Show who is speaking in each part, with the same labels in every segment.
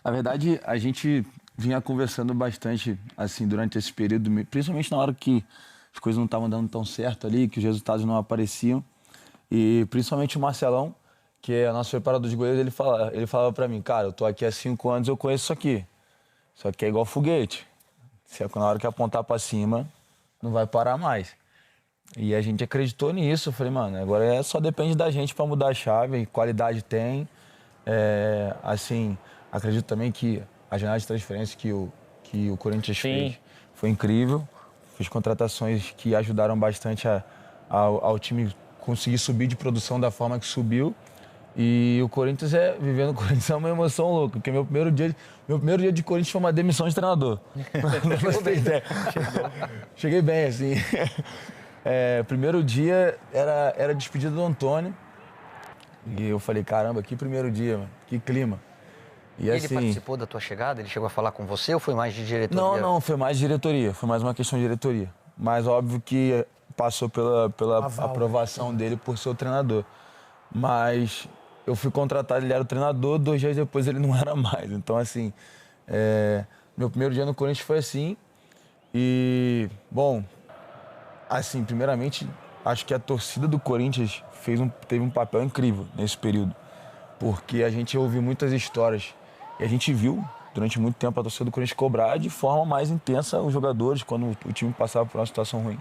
Speaker 1: Na verdade, a gente vinha conversando bastante, assim, durante esse período, principalmente na hora que as coisas não estavam dando tão certo ali, que os resultados não apareciam. E principalmente o Marcelão, que é nosso preparador de goleiros, ele falava pra mim, cara, eu tô aqui há 5 anos, eu conheço isso aqui. Só que é igual foguete. Se é na hora que apontar pra cima, não vai parar mais. E a gente acreditou nisso. Eu falei, mano, agora só depende da gente pra mudar a chave. Qualidade tem. Assim, acredito também que a janela de transferência que o Corinthians fez foi incrível. Fez contratações que ajudaram bastante ao time conseguir subir de produção da forma que subiu. E o Corinthians vivendo o Corinthians é uma emoção louca, porque meu primeiro dia de Corinthians foi uma demissão de treinador. Não você tem ideia. Cheguei bem, assim. Primeiro dia era despedida do Antônio. E eu falei, caramba, que primeiro dia, mano, que clima. E
Speaker 2: Ele
Speaker 1: assim,
Speaker 2: participou da tua chegada? Ele chegou a falar com você ou foi mais de diretoria?
Speaker 1: não, foi mais diretoria, foi mais uma questão de diretoria. Mas óbvio que passou pela aprovação dele por ser o treinador. Mas eu fui contratado, ele era o treinador, 2 dias depois ele não era mais. Então, assim, meu primeiro dia no Corinthians foi assim. E, bom, assim, primeiramente, acho que a torcida do Corinthians teve um papel incrível nesse período. Porque a gente ouviu muitas histórias e a gente viu, durante muito tempo, a torcida do Corinthians cobrar de forma mais intensa os jogadores quando o time passava por uma situação ruim.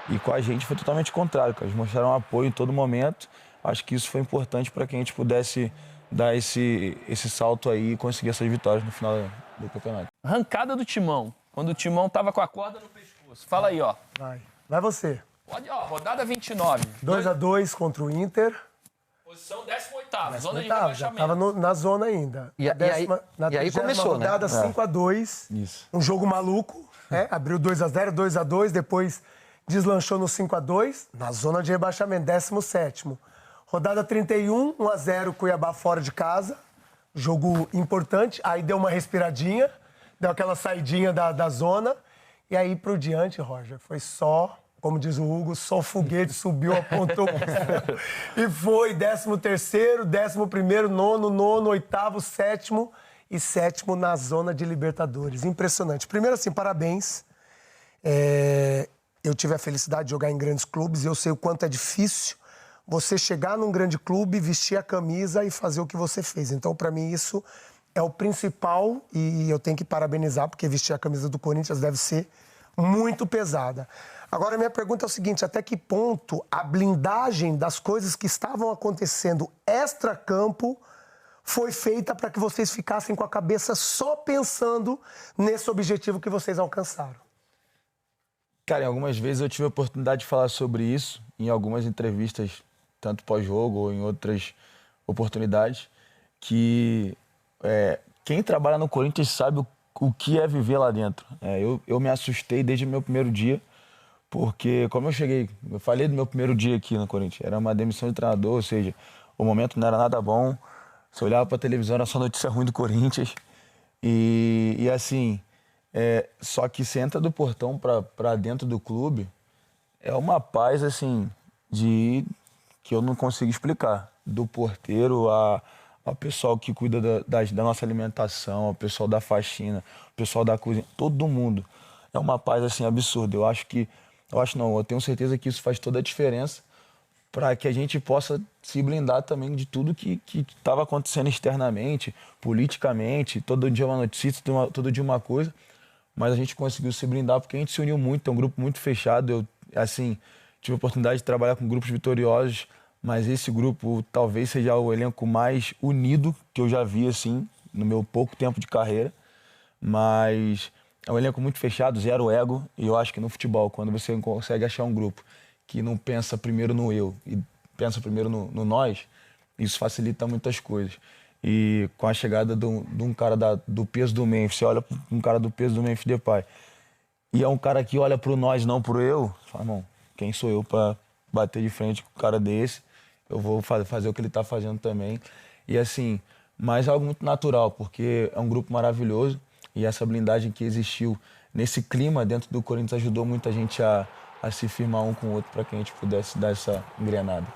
Speaker 1: E com a gente foi totalmente contrário, cara. Eles mostraram apoio em todo momento. Acho que isso foi importante para que a gente pudesse dar esse salto aí e conseguir essas vitórias no final do campeonato.
Speaker 3: Arrancada do Timão, quando o Timão tava com a corda no pescoço. Fala aí, ó.
Speaker 4: Vai você.
Speaker 3: Pode, ó, rodada 29.
Speaker 4: 2-2 contra o Inter.
Speaker 3: Posição 18ª, zona de
Speaker 4: Já
Speaker 3: rebaixamento.
Speaker 4: estava na zona ainda.
Speaker 2: E aí começou, né?
Speaker 4: Rodada 5-2.
Speaker 1: Isso.
Speaker 4: Um jogo maluco, né? Abriu 2-0, 2-2, depois deslanchou no 5-2, na zona de rebaixamento, 17º. Rodada 31, 1-0, Cuiabá fora de casa. Jogo importante. Aí deu uma respiradinha, deu aquela saidinha da zona. E aí pro diante, Roger, foi só, como diz o Hugo, só foguete, subiu, apontou pro céu. E foi 13º, 11º, nono, 8º, 7º e 7º na zona de Libertadores. Impressionante. Primeiro assim, parabéns. Eu tive a felicidade de jogar em grandes clubes e eu sei o quanto é difícil você chegar num grande clube, vestir a camisa e fazer o que você fez. Então, para mim, isso é o principal e eu tenho que parabenizar, porque vestir a camisa do Corinthians deve ser muito pesada. Agora, minha pergunta é o seguinte, até que ponto a blindagem das coisas que estavam acontecendo extra-campo foi feita para que vocês ficassem com a cabeça só pensando nesse objetivo que vocês alcançaram?
Speaker 1: Cara, em algumas vezes eu tive a oportunidade de falar sobre isso, em algumas entrevistas, tanto pós-jogo ou em outras oportunidades, que quem trabalha no Corinthians sabe o que é viver lá dentro. Eu me assustei desde o meu primeiro dia, porque como eu falei do meu primeiro dia aqui no Corinthians, era uma demissão de treinador, ou seja, o momento não era nada bom, você olhava pra televisão, era só notícia ruim do Corinthians, e assim... só que você entra do portão pra dentro do clube, é uma paz, assim, que eu não consigo explicar. Do porteiro ao pessoal que cuida da nossa alimentação, ao pessoal da faxina, ao pessoal da cozinha, todo mundo. É uma paz, assim, absurda. Eu tenho certeza que isso faz toda a diferença para que a gente possa se blindar também de tudo que estava acontecendo externamente, politicamente, todo dia uma notícia, todo dia uma coisa. Mas a gente conseguiu se blindar porque a gente se uniu muito, é um grupo muito fechado. Eu, assim, tive a oportunidade de trabalhar com grupos vitoriosos, mas esse grupo talvez seja o elenco mais unido que eu já vi, assim, no meu pouco tempo de carreira. Mas é um elenco muito fechado, zero ego. E eu acho que no futebol, quando você consegue achar um grupo que não pensa primeiro no eu e pensa primeiro no nós, isso facilita muitas coisas. E com a chegada de um cara do peso do Memphis, você olha para um cara do peso do Memphis Depay, e é um cara que olha pro nós, não pro eu, fala, irmão, quem sou eu para bater de frente com um cara desse? Eu vou fazer o que ele tá fazendo também. E assim, mas é algo muito natural, porque é um grupo maravilhoso e essa blindagem que existiu nesse clima dentro do Corinthians ajudou muita gente a se firmar um com o outro para que a gente pudesse dar essa engrenada.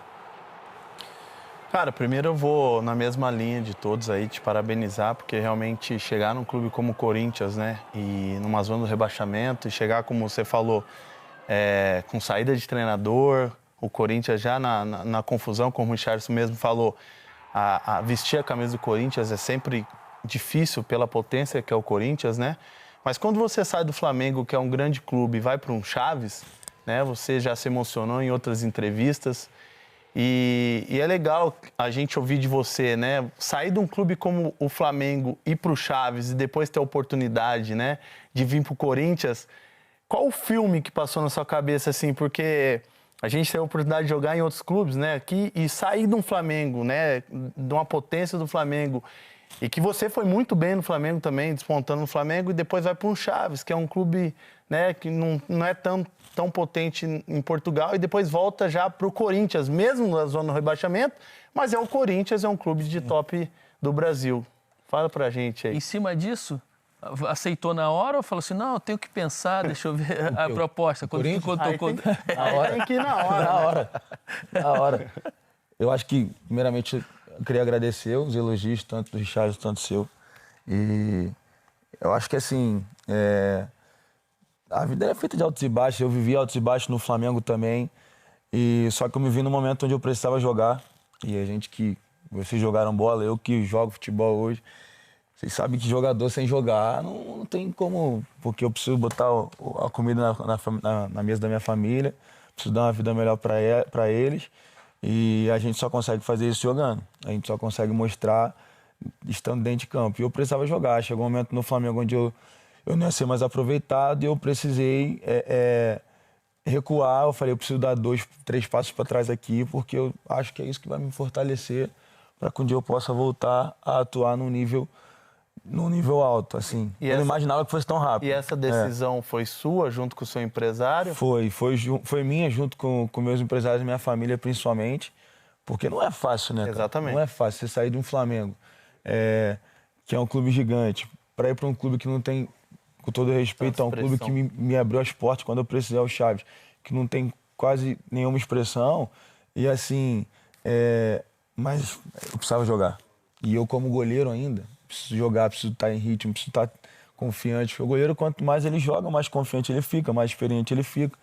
Speaker 5: Cara, primeiro eu vou na mesma linha de todos aí, te parabenizar, porque realmente chegar num clube como o Corinthians, né, e numa zona do rebaixamento, e chegar, como você falou, com saída de treinador, o Corinthians já na confusão, como o Richarlison mesmo falou, vestir a camisa do Corinthians é sempre difícil pela potência que é o Corinthians, né? Mas quando você sai do Flamengo, que é um grande clube, e vai para um Chaves, né, você já se emocionou em outras entrevistas. E é legal a gente ouvir de você, né? Sair de um clube como o Flamengo, ir para o Chaves e depois ter a oportunidade, né, de vir para o Corinthians. Qual o filme que passou na sua cabeça, assim? Porque a gente teve a oportunidade de jogar em outros clubes, né, aqui, e sair de um Flamengo, né, de uma potência do Flamengo, e que você foi muito bem no Flamengo também, despontando no Flamengo, e depois vai para um Chaves, que é um clube, né, que não é tão potente em Portugal, e depois volta já para o Corinthians, mesmo na zona do rebaixamento, mas o Corinthians é um clube de top do Brasil. Fala pra gente aí.
Speaker 3: Em cima disso, aceitou na hora ou falou assim, não, eu tenho que pensar, deixa eu ver a proposta. Quando ficou tocou...
Speaker 5: Tem que ir na hora.
Speaker 1: Na hora. Eu acho que, primeiramente, eu queria agradecer os elogios, tanto do Richard quanto do seu. E eu acho que, assim, a vida é feita de altos e baixos. Eu vivi altos e baixos no Flamengo também. E só que eu me vi no momento onde eu precisava jogar. E a gente que... Vocês jogaram bola, eu que jogo futebol hoje. Vocês sabem que jogador sem jogar não tem como... Porque eu preciso botar a comida na mesa da minha família. Preciso dar uma vida melhor para eles. E a gente só consegue fazer isso jogando. A gente só consegue mostrar estando dentro de campo. E eu precisava jogar. Chegou um momento no Flamengo onde eu não ia ser mais aproveitado e eu precisei recuar. Eu falei, eu preciso dar 2, 3 passos para trás aqui, porque eu acho que é isso que vai me fortalecer para que um dia eu possa voltar a atuar num nível alto, assim. Eu não imaginava que fosse tão rápido.
Speaker 5: E essa decisão foi sua, junto com o seu empresário?
Speaker 1: Foi minha, junto com meus empresários e minha família, principalmente, porque não é fácil, né, cara?
Speaker 5: Exatamente.
Speaker 1: Não é fácil você sair de um Flamengo, que é um clube gigante, para ir para um clube que não tem, com todo respeito, é um clube que me abriu as portas quando eu precisei ao Chaves, que não tem quase nenhuma expressão, e assim, mas eu precisava jogar. E eu, como goleiro ainda, preciso jogar, preciso estar em ritmo, preciso estar confiante. Porque o goleiro, quanto mais ele joga, mais confiante ele fica, mais experiente ele fica.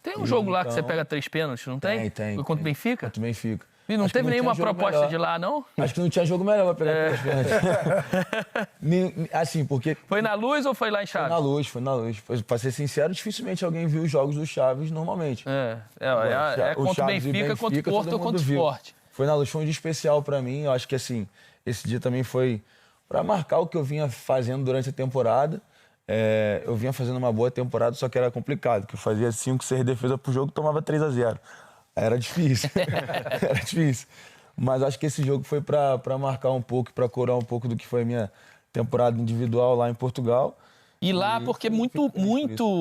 Speaker 3: Tem um jogo lá que você pega 3 pênaltis, não tem?
Speaker 1: Tem.
Speaker 3: Foi contra o Benfica?
Speaker 1: Contra o Benfica.
Speaker 3: E não teve nenhuma proposta de lá, não?
Speaker 1: Acho que não tinha jogo melhor pra pegar 3 pênaltis. Assim, porque...
Speaker 3: Foi na Luz ou foi lá em Chaves?
Speaker 1: Foi na Luz. Pra ser sincero, dificilmente alguém viu os jogos do Chaves normalmente.
Speaker 3: Contra o Benfica, contra o Porto ou contra o Sport.
Speaker 1: Foi na Luz, foi um dia especial pra mim. Eu acho que, assim, esse dia também foi pra marcar o que eu vinha fazendo durante a temporada. Eu vinha fazendo uma boa temporada, só que era complicado, porque eu fazia 5, 6 defesas pro jogo e tomava 3-0. Era difícil. Era difícil. Mas acho que esse jogo foi pra marcar um pouco, pra curar um pouco do que foi a minha temporada individual lá em Portugal.
Speaker 3: E lá, porque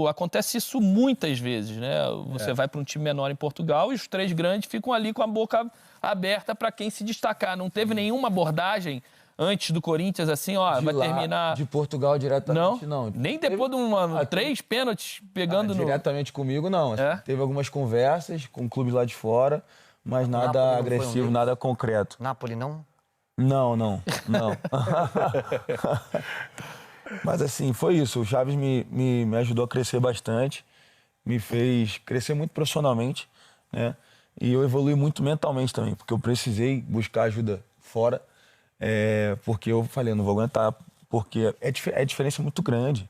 Speaker 3: acontece isso muitas vezes, né? Você vai para um time menor em Portugal e os 3 grandes ficam ali com a boca aberta para quem se destacar. Não teve nenhuma abordagem antes do Corinthians, assim, vai terminar...
Speaker 1: De Portugal diretamente, não.
Speaker 3: Nem depois de 3 pênaltis pegando
Speaker 1: diretamente comigo, não. Teve algumas conversas com clubes lá de fora, mas nada agressivo, nada concreto.
Speaker 2: Napoli, não?
Speaker 1: Não. Mas assim, foi isso. O Chaves me ajudou a crescer bastante, me fez crescer muito profissionalmente, né? E eu evolui muito mentalmente também, porque eu precisei buscar ajuda fora, porque eu falei, eu não vou aguentar, porque é diferença muito grande.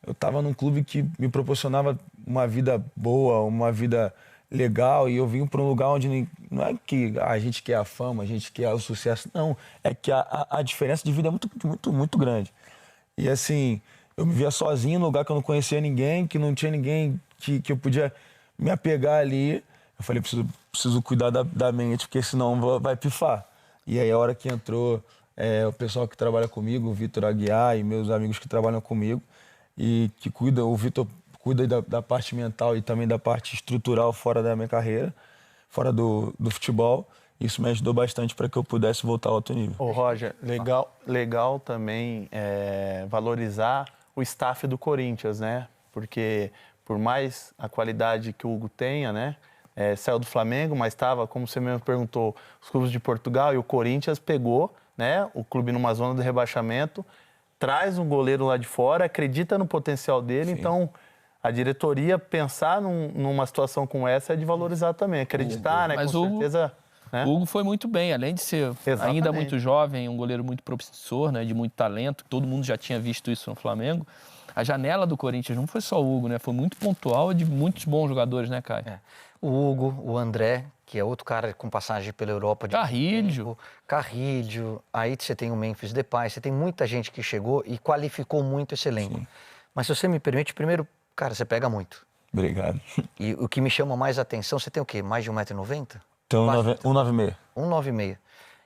Speaker 1: Eu estava num clube que me proporcionava uma vida boa, uma vida legal, e eu vim para um lugar onde não é que a gente quer a fama, a gente quer o sucesso, não. É que a diferença de vida é muito, muito, muito grande. E assim, eu me via sozinho num lugar que eu não conhecia ninguém, que não tinha ninguém que eu podia me apegar ali. Eu falei, preciso cuidar da mente, porque senão vai pifar. E aí a hora que entrou o pessoal que trabalha comigo, o Vitor Aguiar e meus amigos que trabalham comigo, e que o Vitor cuida da parte mental e também da parte estrutural fora da minha carreira, fora do futebol. Isso me ajudou bastante para que eu pudesse voltar ao outro nível.
Speaker 5: Ô, Roger, legal também valorizar o staff do Corinthians, né? Porque por mais a qualidade que o Hugo tenha, né? saiu do Flamengo, mas estava, como você mesmo perguntou, os clubes de Portugal, e o Corinthians pegou, né, o clube numa zona de rebaixamento, traz um goleiro lá de fora, acredita no potencial dele, sim. Então a diretoria pensar numa situação como essa é de valorizar também, acreditar, né,
Speaker 3: mas
Speaker 5: com certeza... Né?
Speaker 3: O Hugo foi muito bem, além de ser ainda muito jovem, um goleiro muito promissor, né, de muito talento, todo mundo já tinha visto isso no Flamengo. A janela do Corinthians não foi só o Hugo, né? Foi muito pontual de muitos bons jogadores, né, Caio?
Speaker 2: O Hugo, o André, que é outro cara com passagem pela Europa. Carrilho. Aí você tem o Memphis Depay, você tem muita gente que chegou e qualificou muito esse elenco. Sim. Mas se você me permite, primeiro, cara, você pega muito.
Speaker 1: Obrigado.
Speaker 2: E o que me chama mais a atenção, você tem o quê? Mais de 1,90 m?
Speaker 1: Então, 1,96.
Speaker 2: 1,96.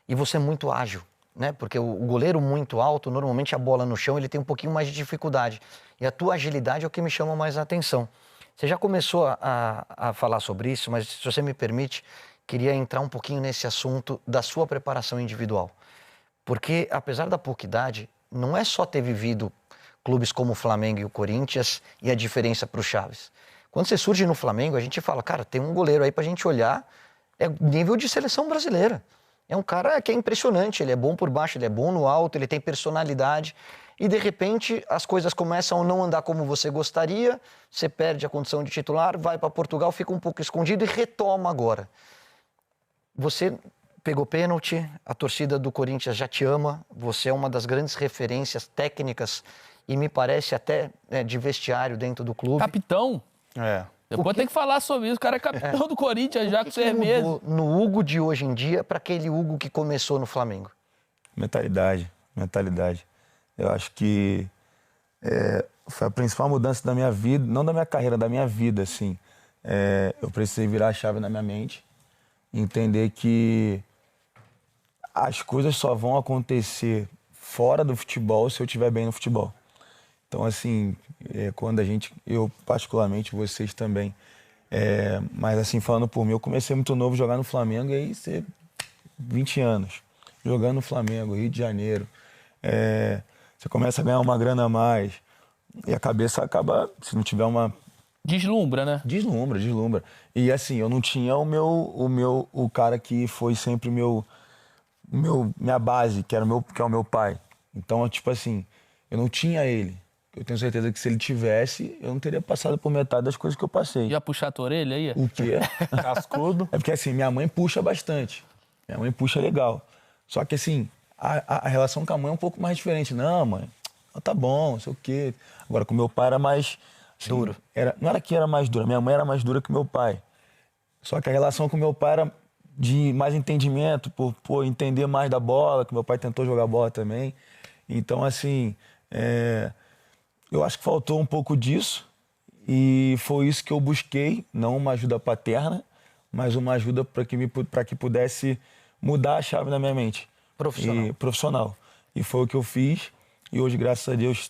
Speaker 2: E você é muito ágil, né? Porque o goleiro muito alto, normalmente a bola no chão, ele tem um pouquinho mais de dificuldade. E a tua agilidade é o que me chama mais a atenção. Você já começou a falar sobre isso, mas se você me permite, queria entrar um pouquinho nesse assunto da sua preparação individual. Porque, apesar da pouca idade, não é só ter vivido clubes como o Flamengo e o Corinthians e a diferença para o Chaves. Quando você surge no Flamengo, a gente fala, cara, tem um goleiro aí pra gente olhar, é nível de seleção brasileira. É um cara que é impressionante, ele é bom por baixo, ele é bom no alto, ele tem personalidade. E, de repente, as coisas começam a não andar como você gostaria, você perde a condição de titular, vai para Portugal, fica um pouco escondido e retoma agora. Você pegou pênalti, a torcida do Corinthians já te ama, você é uma das grandes referências técnicas e me parece até de vestiário dentro do clube.
Speaker 3: Capitão? Depois tem que falar sobre isso. O cara é capitão do Corinthians já com 6 meses.
Speaker 2: No Hugo de hoje em dia para aquele Hugo que começou no Flamengo?
Speaker 1: Mentalidade. Eu acho que foi a principal mudança da minha vida, não da minha carreira, da minha vida, assim. Eu precisei virar a chave na minha mente, entender que as coisas só vão acontecer fora do futebol se eu estiver bem no futebol. Então, assim, quando eu particularmente, vocês também, mas assim, falando por mim, eu comecei muito novo a jogar no Flamengo e aí 20 anos, jogando no Flamengo, Rio de Janeiro, você começa a ganhar uma grana a mais e a cabeça acaba, se não tiver uma...
Speaker 3: Deslumbra, né?
Speaker 1: Deslumbra. E assim, eu não tinha o cara que foi sempre minha base, que é o meu pai. Então, tipo assim, eu não tinha ele. Eu tenho certeza que se ele tivesse, eu não teria passado por metade das coisas que eu passei.
Speaker 3: Ia puxar a tua orelha aí?
Speaker 1: O quê?
Speaker 5: Cascudo.
Speaker 1: É porque assim, minha mãe puxa bastante. Minha mãe puxa legal. Só que assim, a relação com a mãe é um pouco mais diferente. Não, mãe, tá bom, não sei o quê. Agora, com meu pai era mais... Assim,
Speaker 2: duro.
Speaker 1: Não era que era mais dura, minha mãe era mais dura que meu pai. Só que a relação com meu pai era de mais entendimento, por entender mais da bola, que meu pai tentou jogar bola também. Então, assim... eu acho que faltou um pouco disso e foi isso que eu busquei, não uma ajuda paterna, mas uma ajuda para que pudesse mudar a chave na minha mente. Profissional. E foi o que eu fiz e hoje, graças a Deus,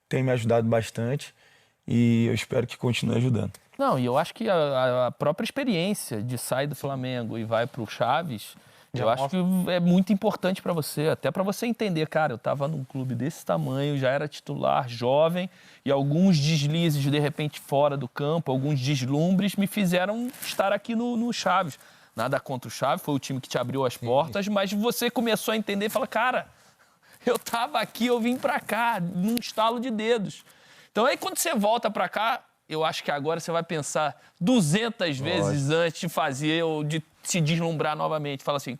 Speaker 1: tem me ajudado bastante e eu espero que continue ajudando.
Speaker 3: Não, e eu acho que a própria experiência de sair do Flamengo e vai para o Chaves... Eu acho que é muito importante para você, até para você entender, cara, eu estava num clube desse tamanho, já era titular, jovem, e alguns deslizes, de repente, fora do campo, alguns deslumbres, me fizeram estar aqui no Chaves. Nada contra o Chaves, foi o time que te abriu as portas, mas você começou a entender e falar, cara, eu estava aqui, eu vim para cá, num estalo de dedos. Então aí quando você volta para cá, eu acho que agora você vai pensar 200 vezes antes de fazer ou de se deslumbrar novamente. Fala assim,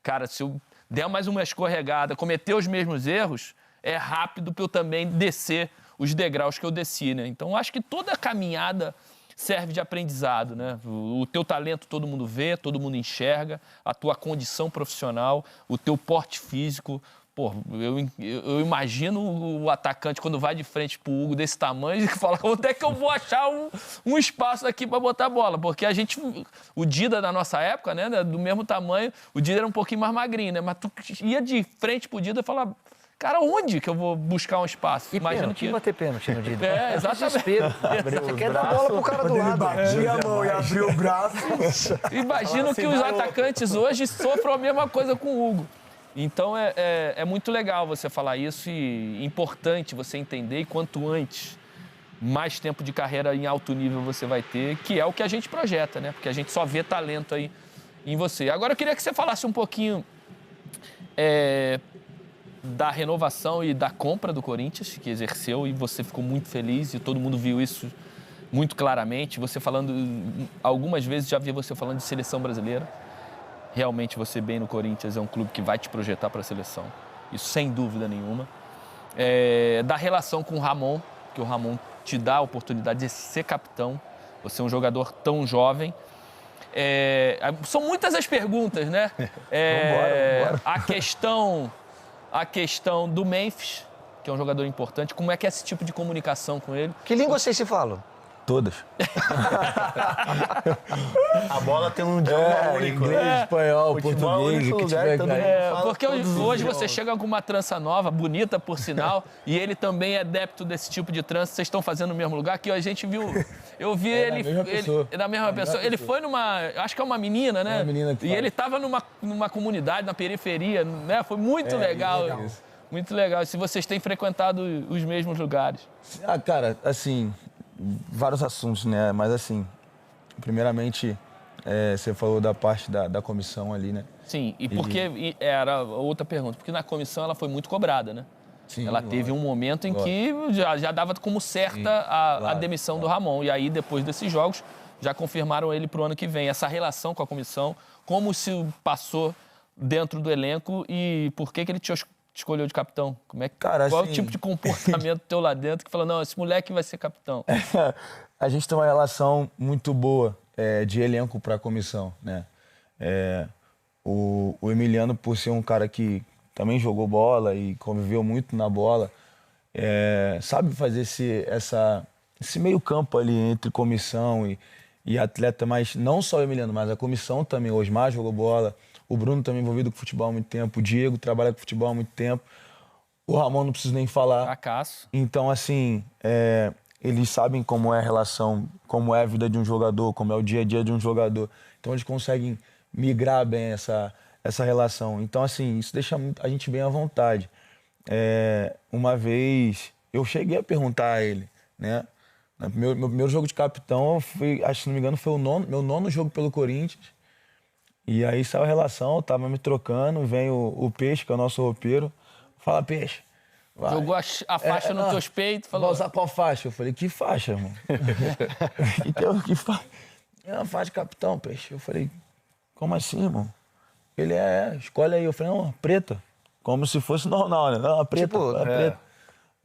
Speaker 3: cara, se eu der mais uma escorregada, cometer os mesmos erros, é rápido para eu também descer os degraus que eu desci, né? Então, acho que toda a caminhada serve de aprendizado, né? O teu talento todo mundo vê, todo mundo enxerga, a tua condição profissional, o teu porte físico. Pô, eu imagino o atacante quando vai de frente pro Hugo desse tamanho e fala, onde é que eu vou achar um espaço aqui para botar a bola? Porque o Dida da nossa época, né, do mesmo tamanho, o Dida era um pouquinho mais magrinho, né? Mas tu ia de frente pro Dida e falava, cara, onde que eu vou buscar um espaço?
Speaker 2: Imagino que bater pênalti no Dida.
Speaker 3: Exatamente.
Speaker 2: Você quer dar bola pro cara do lado.
Speaker 4: Batia a mão e abriu o braço.
Speaker 3: Imagino que os atacantes hoje sofram a mesma coisa com o Hugo. Então, é muito legal você falar isso e importante você entender, e quanto antes mais tempo de carreira em alto nível você vai ter, que é o que a gente projeta, né? Porque a gente só vê talento aí em você. Agora eu queria que você falasse um pouquinho da renovação e da compra do Corinthians, que exerceu, e você ficou muito feliz e todo mundo viu isso muito claramente. Você falando, algumas vezes já vi você falando de seleção brasileira. Realmente você bem no Corinthians é um clube que vai te projetar para a seleção, isso sem dúvida nenhuma. Da relação com o Ramon, que o Ramon te dá a oportunidade de ser capitão, você é um jogador tão jovem. São muitas as perguntas, né?
Speaker 1: Vambora.
Speaker 3: A questão do Memphis, que é um jogador importante, como é que é esse tipo de comunicação com ele?
Speaker 2: Que língua vocês se falam?
Speaker 1: Todas.
Speaker 5: A bola tem um idioma único,
Speaker 1: inglês,
Speaker 5: né?
Speaker 1: espanhol,
Speaker 5: Futebol é o
Speaker 1: português,
Speaker 5: único
Speaker 1: o que
Speaker 5: lugar
Speaker 1: tiver
Speaker 5: que todo mundo
Speaker 1: aí.
Speaker 5: fala
Speaker 3: Porque
Speaker 5: todos os
Speaker 3: hoje
Speaker 5: idiomas.
Speaker 3: você chega com uma trança nova, bonita por sinal, e ele também é adepto desse tipo de trança. Vocês estão fazendo no mesmo lugar, que a gente viu. Eu vi ele.
Speaker 1: na mesma pessoa.
Speaker 3: Da mesma pessoa. Ele foi numa. Acho que é uma menina, né?
Speaker 1: Uma menina que
Speaker 3: e
Speaker 1: faz.
Speaker 3: ele estava numa comunidade, na periferia, né? Foi muito legal.
Speaker 1: isso.
Speaker 3: Muito legal. Se vocês têm frequentado os mesmos lugares.
Speaker 1: Cara, assim, vários assuntos, né? Mas assim, primeiramente, você falou da parte da comissão ali, né?
Speaker 3: Sim, e era outra pergunta, porque na comissão ela foi muito cobrada, né?
Speaker 1: Sim,
Speaker 3: Ela teve um momento em
Speaker 1: lógico.
Speaker 3: que já dava como certa a demissão do Ramon. E aí, depois desses jogos, já confirmaram ele para o ano que vem. Essa relação com a comissão, como se passou dentro do elenco e por que ele te escolheu de capitão?
Speaker 1: Cara,
Speaker 3: qual é
Speaker 1: assim-
Speaker 3: o tipo de comportamento teu lá dentro que falou, não, esse moleque vai ser capitão?
Speaker 1: A gente tem uma relação muito boa de elenco para a comissão, né? O Emiliano, por ser um cara que também jogou bola e conviveu muito na bola, sabe fazer esse meio campo ali entre comissão e atleta, mas não só o Emiliano, mas a comissão também. O Osmar jogou bola, o Bruno também envolvido com futebol há muito tempo, o Diego trabalha com futebol há muito tempo, o Ramon não preciso nem falar.
Speaker 3: Fracasso.
Speaker 1: Então, assim, eles sabem como é a relação, como é a vida de um jogador, como é o dia a dia de um jogador. Então, eles conseguem migrar bem essa relação. Então, assim, isso deixa a gente bem à vontade. Uma vez, eu cheguei a perguntar a ele, né? Meu primeiro jogo de capitão, acho que se não me engano, foi meu nono jogo pelo Corinthians. E aí saiu a relação, eu tava me trocando, vem o Peixe, que é o nosso roupeiro. Fala, Peixe. Vai.
Speaker 3: Jogou a faixa nos teus peitos,
Speaker 1: Vai
Speaker 3: falou...
Speaker 1: usar qual faixa? Eu falei, que faixa, irmão? que faixa? É uma faixa de capitão, Peixe. Eu falei, como assim, irmão? Ele escolhe aí. Eu falei, não, preta. Como se fosse normal, né? Não, preta,
Speaker 2: Tipo,
Speaker 1: preta.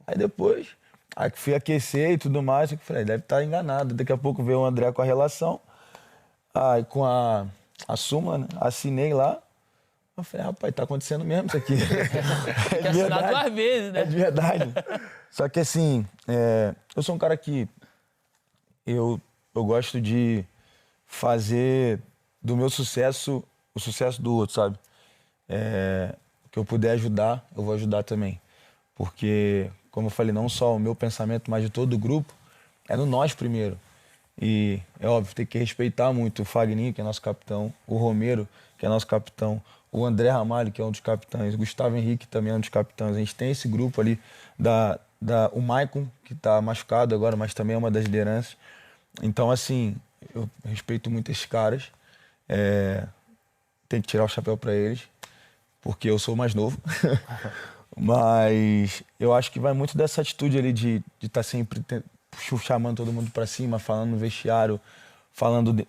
Speaker 1: Aí depois, aí que fui aquecer e tudo mais, eu falei, deve estar enganado. Daqui a pouco veio o André com a relação, aí com a súmula, né? Assinei lá. Eu falei, rapaz, tá acontecendo mesmo isso aqui.
Speaker 3: Tem que assinar duas vezes, né?
Speaker 1: É de verdade. Só que assim, eu sou um cara que eu gosto de fazer do meu sucesso o sucesso do outro, sabe? Que eu puder ajudar, eu vou ajudar também. Porque, como eu falei, não só o meu pensamento, mas de todo o grupo, é no nós primeiro. E é óbvio, tem que respeitar muito o Fagninho, que é nosso capitão, o Romero, que é nosso capitão, o André Ramalho, que é um dos capitães, o Gustavo Henrique também é um dos capitães. A gente tem esse grupo ali, o Maicon, que está machucado agora, mas também é uma das lideranças. Então, assim, eu respeito muito esses caras. Tem que tirar o chapéu para eles, porque eu sou o mais novo. Mas eu acho que vai muito dessa atitude ali de estar sempre chamando todo mundo para cima, falando no vestiário, falando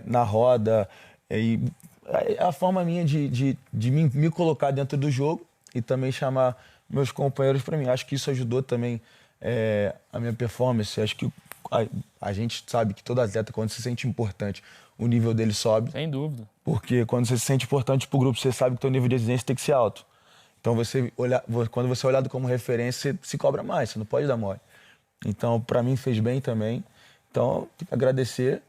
Speaker 1: na roda. E a forma minha de me colocar dentro do jogo e também chamar meus companheiros para mim. Acho que isso ajudou também a minha performance. Acho que a gente sabe que todo atleta, quando se sente importante, o nível dele sobe.
Speaker 3: Sem dúvida.
Speaker 1: Porque quando você se sente importante pro grupo, você sabe que o teu nível de exigência tem que ser alto. Então, quando você é olhado como referência, você se cobra mais, você não pode dar mole. Então, para mim, fez bem também. Então, tem que agradecer.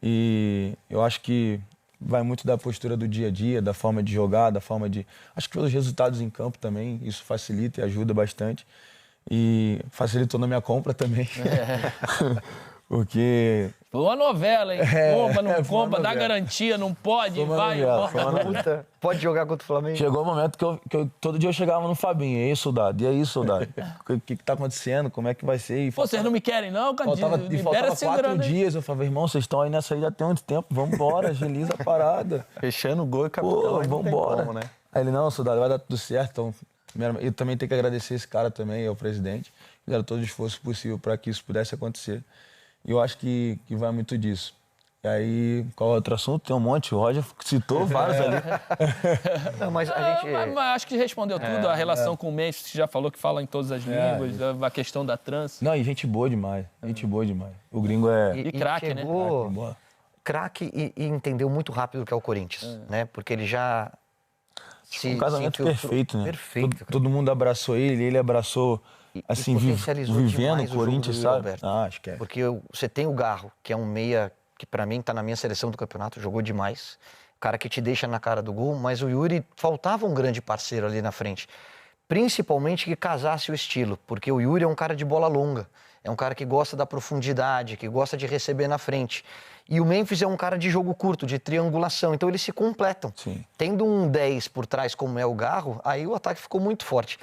Speaker 1: E eu acho que vai muito da postura do dia a dia, da forma de jogar, da forma de... Acho que pelos resultados em campo também, isso facilita e ajuda bastante. E facilitou na minha compra também. Porque
Speaker 3: Foi uma novela, hein? Compra, não
Speaker 1: foi uma
Speaker 3: compra, dá
Speaker 1: novela.
Speaker 3: garantia, não pode,
Speaker 1: Foi uma
Speaker 3: vai,
Speaker 1: novela,
Speaker 3: volta.
Speaker 2: Pode jogar contra o Flamengo?
Speaker 1: Chegou o momento que todo dia eu chegava no Fabinho. E aí, soldado? E aí, soldado? O que tá acontecendo? Como é que vai ser? E
Speaker 3: Pô, vocês não me querem, não?
Speaker 1: faltava
Speaker 3: Libera essa
Speaker 1: 4
Speaker 3: grana aí.
Speaker 1: dias. Eu falei, irmão, vocês estão aí nessa aí já tem muito tempo. Vambora, agiliza a parada.
Speaker 5: Fechando o gol e capitão,
Speaker 1: Pô,
Speaker 5: aí não tem
Speaker 1: vambora.
Speaker 5: como, né?
Speaker 1: Aí ele, não, soldado, vai dar tudo certo. Então, eu também tenho que agradecer esse cara também, ao presidente. Fizeram todo o esforço possível para que isso pudesse acontecer. E eu acho que vai muito disso. E aí, qual é o outro assunto? Tem um monte. O Roger citou vários ali.
Speaker 2: Não, mas a gente...
Speaker 3: Mas acho que respondeu tudo. A relação com o Memphis, você já falou que fala em todas as línguas, a questão da trans.
Speaker 1: Não, e gente boa demais. Gente boa demais. O gringo é...
Speaker 3: E craque, né?
Speaker 2: chegou
Speaker 1: boa.
Speaker 2: craque e entendeu muito rápido o que é o Corinthians, né? Porque ele já...
Speaker 1: Um casamento perfeito, né?
Speaker 2: Perfeito. cara.
Speaker 1: Todo mundo abraçou ele abraçou, assim,
Speaker 2: potencializou
Speaker 1: vivendo
Speaker 2: demais
Speaker 1: o
Speaker 2: o jogo
Speaker 1: Corinthians,
Speaker 2: do
Speaker 1: sabe?
Speaker 2: Roberto.
Speaker 1: Acho que é.
Speaker 2: Porque você tem o Garro, que é um meia que pra mim tá na minha seleção do campeonato, jogou demais. O cara que te deixa na cara do gol, mas o Yuri faltava um grande parceiro ali na frente. Principalmente que casasse o estilo, porque o Yuri é um cara de bola longa, é um cara que gosta da profundidade, que gosta de receber na frente. E o Memphis é um cara de jogo curto, de triangulação, então eles se completam.
Speaker 1: Sim.
Speaker 2: Tendo um 10 por trás como é o Garro, aí o ataque ficou muito forte.